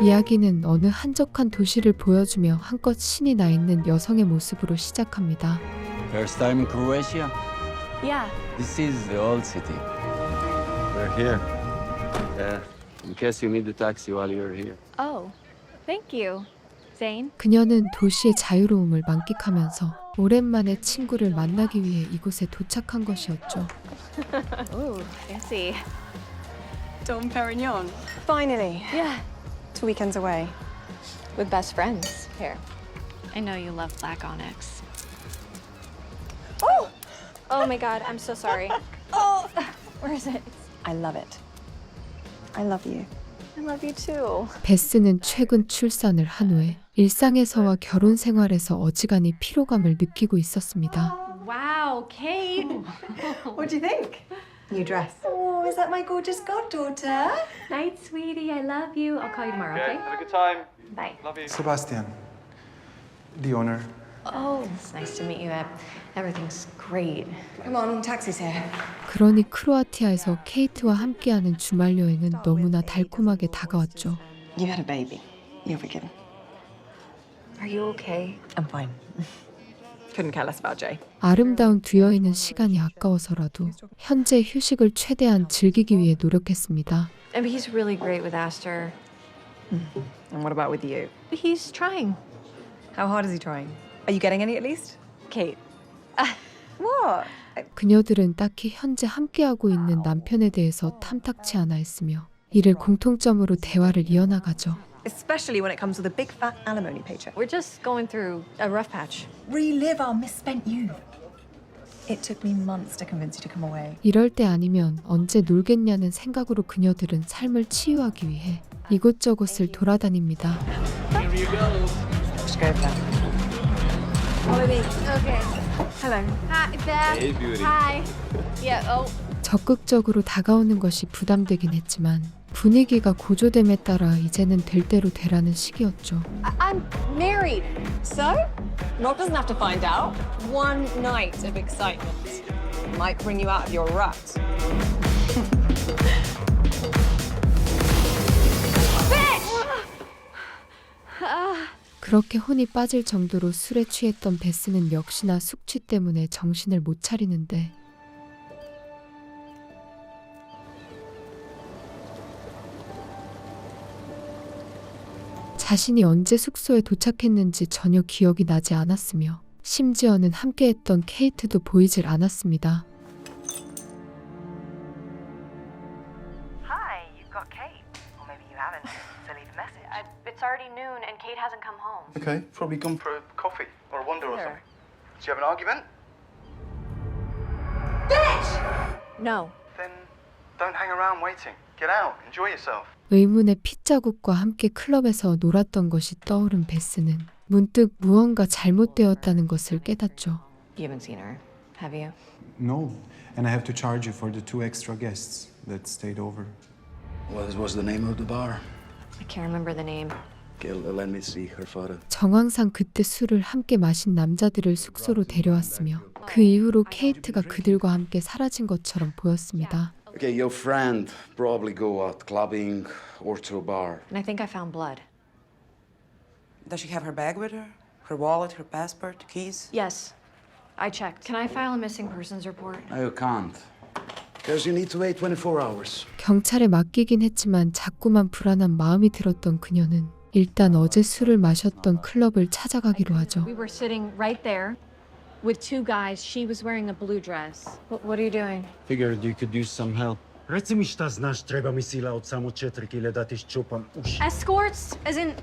이야기는 어느 한적한 도시를 보여주며 한껏 신이 나 있는 여성의 모습으로 시작합니다. First time in Croatia? Yeah. This is the old city. We're here. In case you need a taxi while you're here. Oh, thank you, Zane. 그녀는 도시의 자유로움을 만끽하면서 오랜만에 친구를 만나기 위해 이곳에 도착한 것이었죠. Ooh, fancy. Dom Perignon. Finally, Yeah, 2 weekends away. with best friends. Here. I know you love Black Onyx. Oh! Oh my God, I'm so sorry. Oh! Where is it? I love it. I love you. I love you too. 베스는 최근 출산을 한 후에 일상에서와 결혼 생활에서 어지간히 피로감을 느끼고 있었습니다. Wow, Kate. What do you think? New dress. Oh, is that my gorgeous goddaughter? Night, sweetie. I love you. I'll call you tomorrow, okay? Have a good time. Bye. Love you. Sebastian, the owner. Oh, it's nice to meet you. Everything's great. Come on, taxi's here. 그러니 크로아티아에서 케이트와 함께하는 주말 여행은 너무나 달콤하게 다가왔죠. You had a baby. You're forgiven. Are you okay? I'm fine. Couldn't care less about Jay. 아름다운 두 여인은 시간이 아까워서라도 현재 휴식을 최대한 즐기기 위해 노력했습니다. And he's really great with Aster. And what about with you? He's trying. How hard is he trying? Are you getting any at least? Kate. What? 그녀들은 딱히 현재 함께하고 있는 남편에 대해서 탐탁치 않아 했으며 이를 공통점으로 대화를 이어나가죠. Especially when it comes with a big fat alimony paycheck. We're just going through a rough patch. Relive our misspent youth. It took me months to convince you to come away. 이럴 때 아니면 언제 놀겠냐는 생각으로 그녀들은 삶을 치유하기 위해 이곳저곳을 돌아다닙니다. Let's go for that. Okay. Hello. Hi, Beth. Hey, beauty. Hi. Yeah, oh. 적극적으로 다가오는 것이 부담되긴 했지만 분위기가 고조됨에 따라 이제는 될 대로 되라는 시기였죠. I'm married. So? Rob doesn't have to find out. One night of excitement might bring you out of your rut. 그렇게 혼이 빠질 정도로 술에 취했던 베스는 역시나 숙취 때문에 정신을 못 차리는데 자신이 언제 숙소에 도착했는지 전혀 기억이 나지 않았으며 심지어는 함께했던 케이트도 보이질 않았습니다. Hi, you've got Kate. Or maybe you haven't, so leave a message. It's already noon and Kate hasn't come home. Okay, probably gone for a coffee or a wander or something. Do you have an argument? No. Then don't hang around waiting. Get out, enjoy yourself. 의문의 핏자국과 함께 클럽에서 놀았던 것이 떠오른 베스는 문득 무언가 잘못되었다는 것을 깨닫죠. You haven't seen her, have you? No, and I have to charge you for the 2 extra guests that stayed over. What was the name of the bar? I can't remember the name. Okay, let me see her photo. 정황상 그때 술을 함께 마신 남자들을 숙소로 데려왔으며 그 이후로 케이트가 그들과 함께 사라진 것처럼 보였습니다. Okay, your friend probably go out clubbing or to a bar. And I think I found blood. Does she have her bag with her? Her wallet, her passport, keys? Yes, I checked. Can I file a missing persons report? No, you can't. Because you need to wait 24 hours. 경찰에 맡기긴 했지만 자꾸만 불안한 마음이 들었던 그녀는 일단 어제 술을 마셨던 클럽을 찾아가기로 하죠. We were sitting right there with 2 guys. She was wearing a blue dress. What are you doing? Figured you could use some help. Reci mi šta znaš, treba mi sila od samo 4 da ti ščupam uši. Escorts? As in...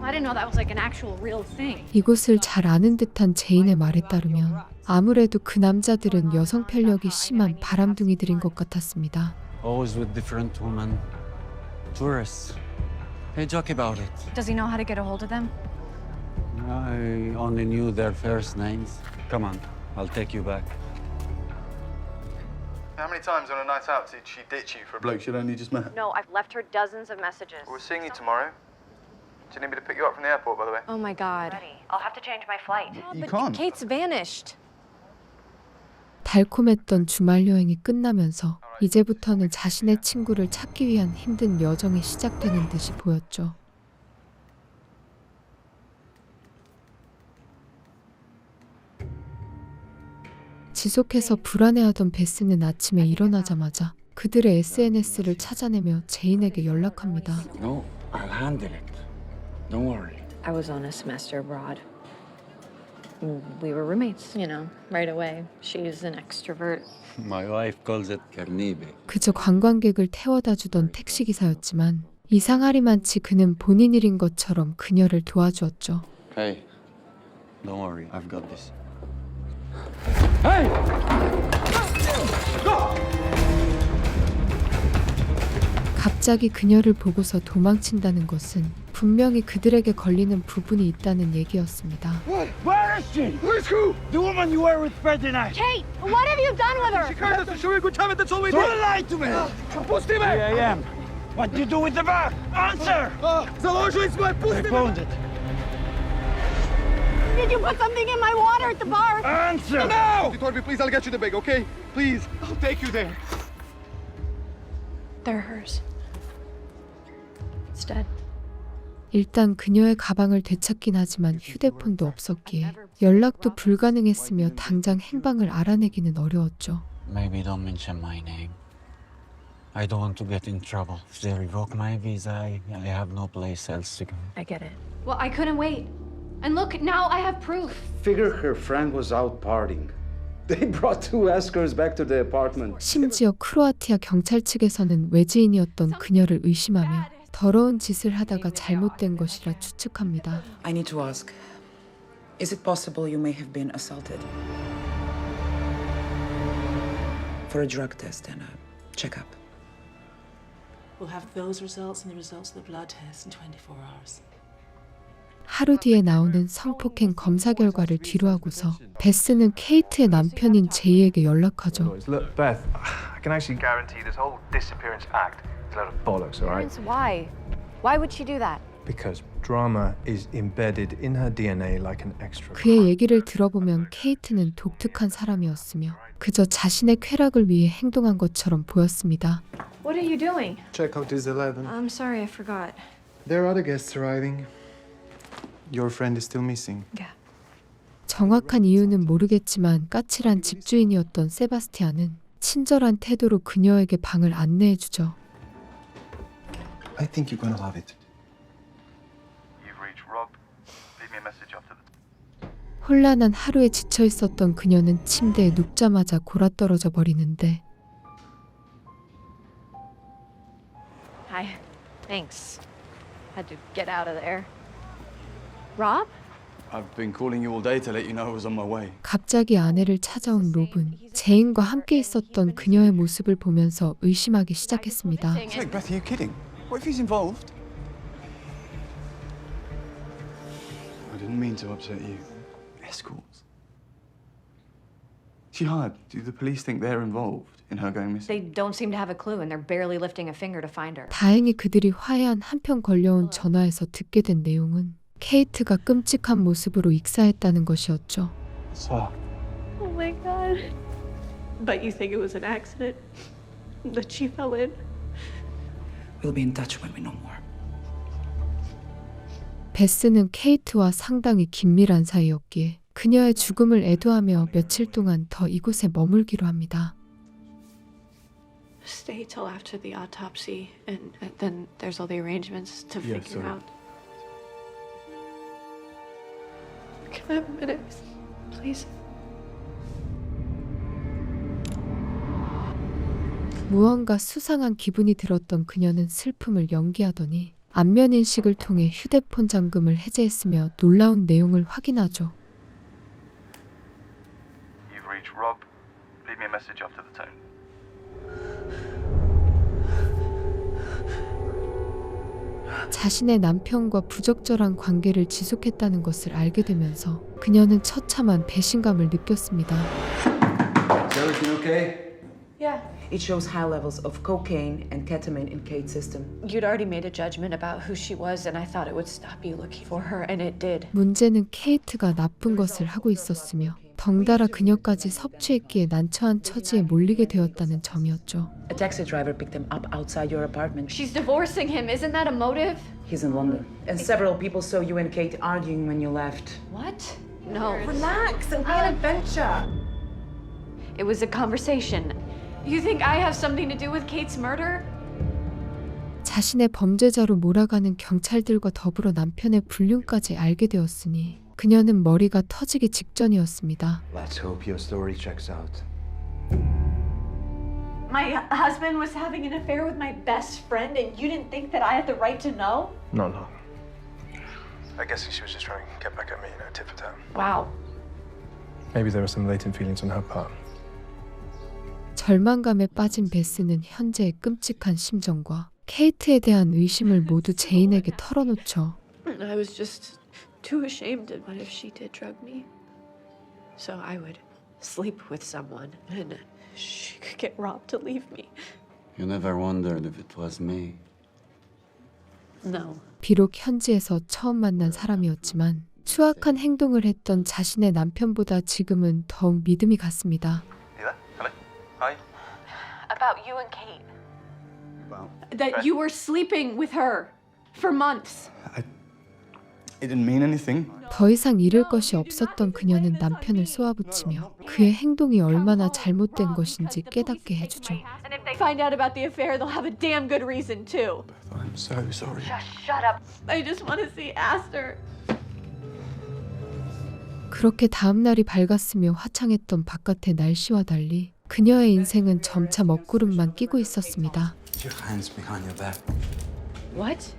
I didn't know that was like an actual real thing. 이곳을 잘 아는 듯한 제인의 말에 따르면 아무래도 그 남자들은 여성 편력이 심한 바람둥이들인 것 같았습니다. Always with different women. Tourists. They joke about it. Does he know how to get a hold of them? I only knew their first names. Come on, I'll take you back. How many times on a night out did she ditch you for a bloke she'd only just met? No, I've left her dozens of messages. We're seeing you tomorrow. Do you need me to pick you up from the airport, by the way? Oh my God. Ready. I'll have to change my flight. You But can't. Kate's vanished. 달콤했던 주말 여행이 끝나면서 이제부터는 자신의 친구를 찾기 위한 힘든 여정이 시작되는 듯이 보였죠. 지속해서 불안해하던 베스는 아침에 일어나자마자 그들의 SNS를 찾아내며 제인에게 연락합니다. No, I'll handle it. Don't worry. I was on a semester abroad. We were roommates, you know, right away. She's an extrovert. My wife calls it carnibe. 그저 관광객을 태워다 주던 택시기사였지만 이상하리만치 그는 본인 일인 것처럼 그녀를 도와주었죠. Hey, don't worry. I've got this. 갑자기 그녀를 보고서 도망친다는 것은 분명히 그들에게 걸리는 부분이 있다는 얘기였습니다. Where is she? Where's who? The woman you were with Friday night. Kate, what have you done with her? Don't lie to me. 3 a.m. What did you do with the bag? Answer! I found it. Did you put something in my water at the bar? Answer! You told me, please, I'll get you the bag, okay? Please, I'll take you there. They're hers. It's dead. 일단 그녀의 가방을 되찾긴 하지만 휴대폰도 없었기에 연락도 불가능했으며 당장 행방을 알아내기는 어려웠죠. Maybe don't mention my name. I don't want to get in trouble. If they revoke my visa, I have no place else to go. I get it. Well, I couldn't wait. And look, now I have proof. Figure her friend was out partying. They brought 2 escorts back to the apartment. 심지어 크로아티아 경찰 측에서는 외지인이었던 그녀를 의심하며 더러운 짓을 하다가 잘못된 것이라 추측합니다. I need to ask, is it possible you may have been assaulted? For a drug test and a checkup. We'll have those results and the results of the blood test in 24 hours. 하루 뒤에 나오는 성폭행 검사 결과를 뒤로하고서 베스는 케이트의 남편인 제이에게 연락하죠. Look, Beth, I can actually guarantee this whole disappearance act is a load of bollocks, all right? Why? Why would she do that? Because drama is embedded in her DNA like an extra. 그의 얘기를 들어보면 케이트는 독특한 사람이었으며 그저 자신의 쾌락을 위해 행동한 것처럼 보였습니다. What are you doing? Checkout is 11. I'm sorry, I forgot. There are other guests arriving. Your friend is still missing. Yeah. 정확한 이유는 모르겠지만 까칠한 집주인이었던 세바스티안은 친절한 태도로 그녀에게 방을 안내해주죠. I think you're gonna love it. You've reached Rob. Leave me a message after the... 혼란한 하루에 지쳐 있었던 그녀는 침대에 눕자마자 골아떨어져 버리는데 Hi. Thanks. Had to get out of there. Rob? I've been calling you all day to let you know I was on my way. 갑자기 아내를 찾아온 롭은 제인과 함께 있었던 그녀의 모습을 보면서 의심하기 시작했습니다. Look, Beth, are you kidding? What if he's involved? I didn't mean to upset you. Escorts? She hired. Do the police think they're involved in her going missing? They don't seem to have a clue and they're barely lifting a finger to find her. 다행히 그들이 화해한 한편 걸려온 전화에서 듣게 된 내용은 케이트가 끔찍한 모습으로 익사했다는 것이었죠. Sir. Oh my god. But you think it was an accident? That she fell in? We'll be in touch when we know more. 베스는 케이트와 상당히 긴밀한 사이였기에 그녀의 죽음을 애도하며 며칠 동안 더 이곳에 머물기로 합니다. Stay till after the autopsy, and then there's all the arrangements to Yeah, figure sorry. out. Can I have a minute, please? 무언가 수상한 기분이 들었던 그녀는 슬픔을 연기하더니 안면 인식을 통해 휴대폰 잠금을 해제했으며 놀라운 내용을 확인하죠. You've reached Rob. Leave me a message after the tone. 자신의 남편과 부적절한 관계를 지속했다는 것을 알게 되면서 그녀는 처참한 배신감을 느꼈습니다. Is everything okay? Yeah. It shows high levels of cocaine and ketamine in Kate's system. You'd already made a judgment about who she was, and I thought it would stop you looking for her, and it did. 문제는 케이트가 나쁜 것을 하고 있었으며 덩달아 그녀까지 섭취했기에 난처한 처지에 몰리게 되었다는 점이었죠. A taxi driver picked him up outside your apartment. She's divorcing him. Isn't that a motive? He's in London. And several people saw you and Kate arguing when you left. What? No. Relax, it'll be an adventure. It was a conversation. You think I have something to do with Kate's murder? 자신의 범죄자로 몰아가는 경찰들과 더불어 남편의 불륜까지 알게 되었으니 그녀는 머리가 터지기 직전이었습니다. Let's hope your story checks out. My husband was having an affair with my best friend, and you didn't think that I had the right to know? No. I guess she was just trying to get back at me, tit for tat. Wow. Maybe there were some latent feelings on her part. 절망감에 빠진 베스는 현재의 끔찍한 심정과 케이트에 대한 의심을 모두 제인에게 털어놓죠. I was just too ashamed of what if she did drug me. So I would sleep with someone, and she could get robbed to leave me. You never wondered if it was me. No. 비록 현지에서 처음 만난 사람이었지만 추악한 행동을 했던 자신의 남편보다 지금은 더욱 믿음이 갔습니다. You there? Hello? Hi? About you and Kate. That you were sleeping with her for months. It didn't mean anything. 더 이상 잃을 것이 없었던 그녀는 남편을 쏘아붙이며 그의 행동이 얼마나 잘못된 것인지 깨닫게 해주죠. And if they find out about the affair, they'll have a damn good reason too. I'm so sorry. Shut up. I just want to see Aster. 그렇게 다음 날이 밝았으며 화창했던 바깥의 날씨와 달리 그녀의 인생은 점차 먹구름만 끼고 있었습니다. Your hands behind your back. What?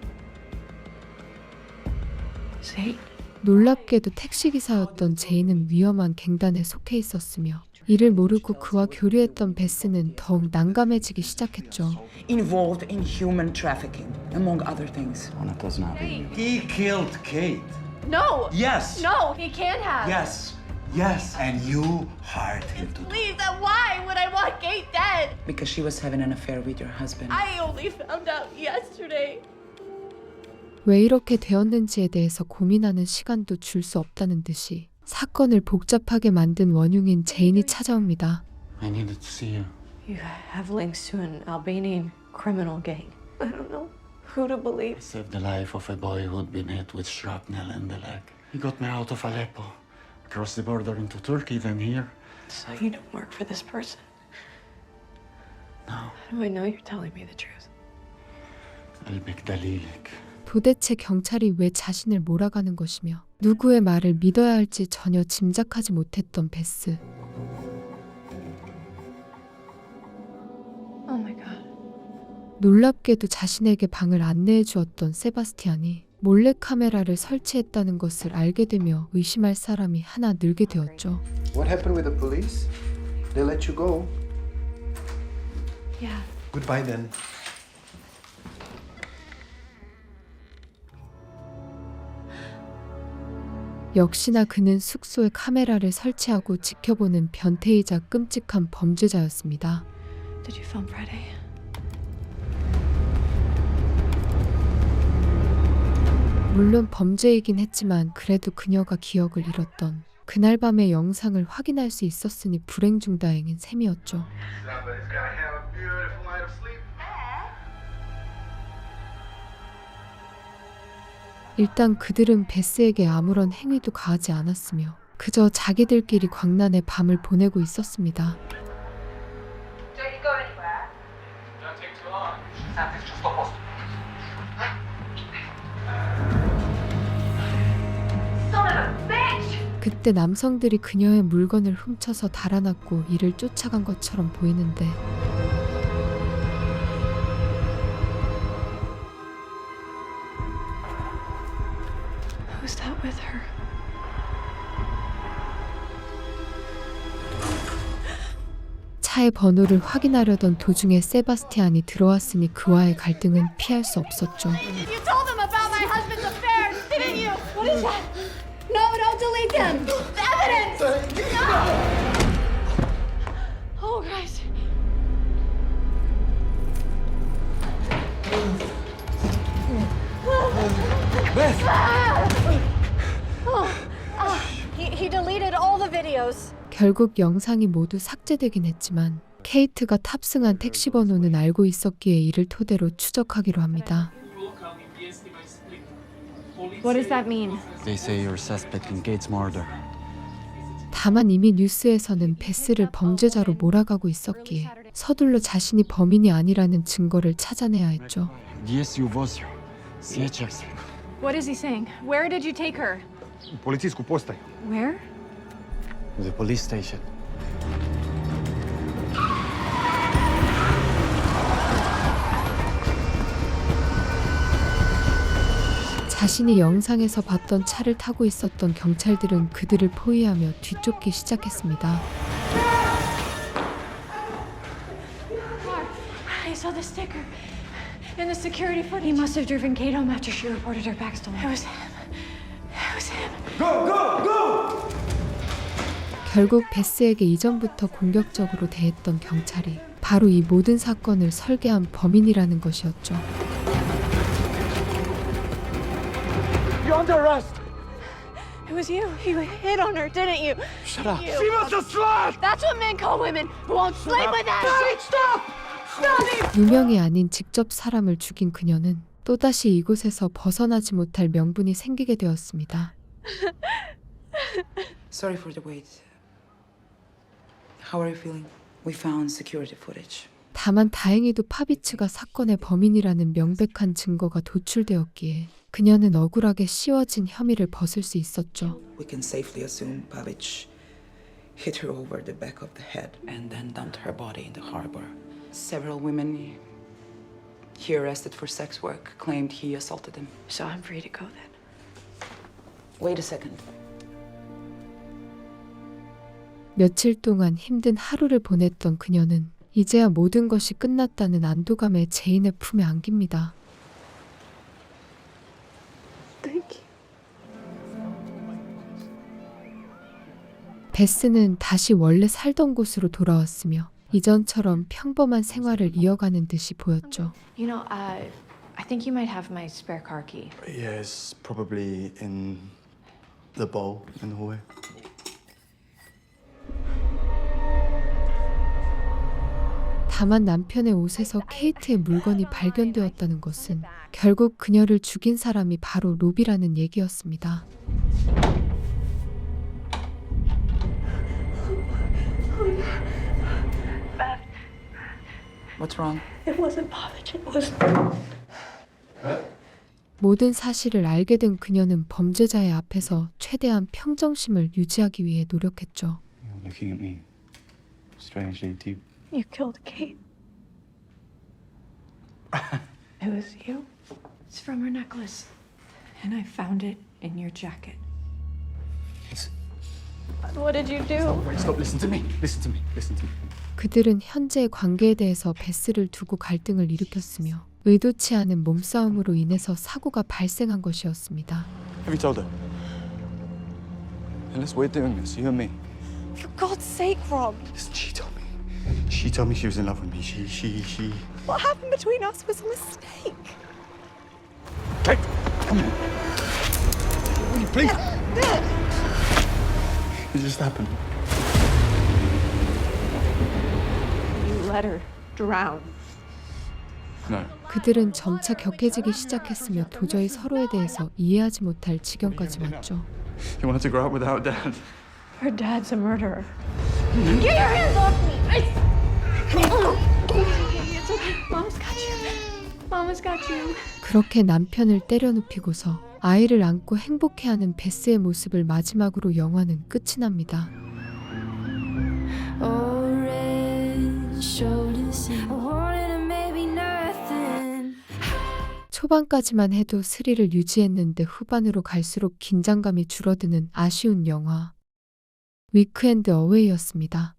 Say. 놀랍게도 택시기사였던 제인은 위험한 갱단에 속해 있었으며 이를 모르고 그와 교류했던 베스는 더욱 난감해지기 시작했죠. Involved in human trafficking, among other things. Anna doesn't have it. He killed Kate. No. Yes. No, he can't have. Yes. Yes. And you hired him to do it. Please, why would I want Kate dead? Because she was having an affair with your husband. I only found out yesterday. 왜 이렇게 되었는지에 대해서 고민하는 시간도 줄 수 없다는 듯이 사건을 복잡하게 만든 원흉인 제인이 찾아옵니다. I needed to see you. You have links to an Albanian criminal gang. I don't know who to believe. I saved the life of a boy who'd been hit with shrapnel in the leg. He got me out of Aleppo, across the border into Turkey, then here. So you don't work for this person? No. How do I know you're telling me the truth? قلبك دليلك. 도대체 경찰이 왜 자신을 몰아가는 것이며 누구의 말을 믿어야 할지 전혀 짐작하지 못했던 베스. Oh my god. 놀랍게도 자신에게 방을 안내해 주었던 세바스티안이 몰래 카메라를 설치했다는 것을 알게 되며 의심할 사람이 하나 늘게 되었죠. What happened with the police? They let you go. Yeah. Goodbye then. 역시나 그는 숙소에 카메라를 설치하고 지켜보는 변태이자 끔찍한 범죄자였습니다. Did you film Friday? 물론 범죄이긴 했지만 그래도 그녀가 기억을 잃었던 그날 밤의 영상을 확인할 수 있었으니 불행 중 다행인 셈이었죠. Somebody's gonna have a beautiful night of sleep. 일단 그들은 베스에게 아무런 행위도 가하지 않았으며 그저 자기들끼리 광란의 밤을 보내고 있었습니다. Don't you go anywhere? Don't take too long. Something's just opposite. Son of a bitch! 그때 남성들이 그녀의 물건을 훔쳐서 달아났고 이를 쫓아간 것처럼 보이는데 Who's that with her? 차의 번호를 확인하려던 도중에 세바스티안이 들어왔으니 그와의 갈등은 피할 수 없었죠. You told them about my husband's affairs, didn't you? What is that? No, don't delete them. The evidence. No. Oh, guys. He deleted all the videos. videos. 결국 영상이 모두 삭제되긴 했지만 케이트가 탑승한 택시 번호는 알고 있었기에 이를 토대로 추적하기로 합니다. What does that mean? They say you're suspect in Kate's murder. 다만 이미 뉴스에서는 베스를 범죄자로 몰아가고 있었기에 서둘러 자신이 범인이 아니라는 증거를 찾아내야 했죠. Yes, you was. Сейчас. What is he saying? Where did you take her? Полицейскую постою. Where? The police station. 자신이 영상에서 봤던 차를 타고 있었던 경찰들은 그들을 포위하며 뒤쫓기 시작했습니다. I saw the sticker in the security footage. He must have driven Kate home after she reported her back stolen. It was him. It was him. 결국 베스에게 이전부터 공격적으로 대했던 경찰이 바로 이 모든 사건을 설계한 범인이라는 것이었죠. You're under arrest. It was you. You hit on her, didn't you? Shut up. She was a slut. That's what men call women who won't sleep with them. Stop! Stop! 유명이 아닌 직접 사람을 죽인 그녀는 또다시 이곳에서 벗어나지 못할 명분이 생기게 되었습니다. Sorry for the wait. How are you feeling? We found security footage. 다만 다행히도 파비츠가 사건의 범인이라는 명백한 증거가 도출되었기에 그녀는 억울하게 씌워진 혐의를 벗을 수 있었죠. We can safely assume Pavic hit her over the back of the head and then dumped her body in the harbor. Several women he arrested for sex work claimed he assaulted them. So I'm free to go then. Wait a second. 며칠 동안 힘든 하루를 보냈던 그녀는 이제야 모든 것이 끝났다는 안도감에 제인의 품에 안깁니다. 베스는 다시 원래 살던 곳으로 돌아왔으며 이전처럼 평범한 생활을 이어가는 듯이 보였죠. You know, I think you might have my spare car key. Yes, probably in the bowl in the hallway. 다만 남편의 옷에서 케이트의 물건이 발견되었다는 것은 결국 그녀를 죽인 사람이 바로 로비라는 얘기였습니다. What's wrong? It wasn't Pavic. It was. 모든 사실을 알게 된 그녀는 범죄자의 앞에서 최대한 평정심을 유지하기 위해 노력했죠. You're looking at me strangely deep. You killed Kate. It was you? It's from her necklace. And I found it in your jacket. What did you do? Stop, listen to me. Listen to me. Listen to me. 그들은 현재의 관계에 대해서 베스를 두고 갈등을 일으켰으며 의도치 않은 몸싸움으로 인해서 사고가 발생한 것이었습니다. Have you told her? Unless we're doing this, you and me. For God's sake, Rob. Listen, she told me. She told me she was in love with me. She. What happened between us was a mistake. Kate, come on. Will you please? It just happened. You let her drown. No. 그들은 점차 격해지기 시작했으며 도저히 서로에 대해서 이해하지 못할 지경까지 왔죠. You wanted to grow up without dad. Her dad's a murderer. Get your hands off me! It's okay. Mama's got you. Mama's got you. 그렇게 남편을 때려눕히고서 아이를 안고 행복해하는 베스의 모습을 마지막으로 영화는 끝이 납니다. 초반까지만 해도 스릴을 유지했는데 후반으로 갈수록 긴장감이 줄어드는 아쉬운 영화 위크엔드 어웨이였습니다.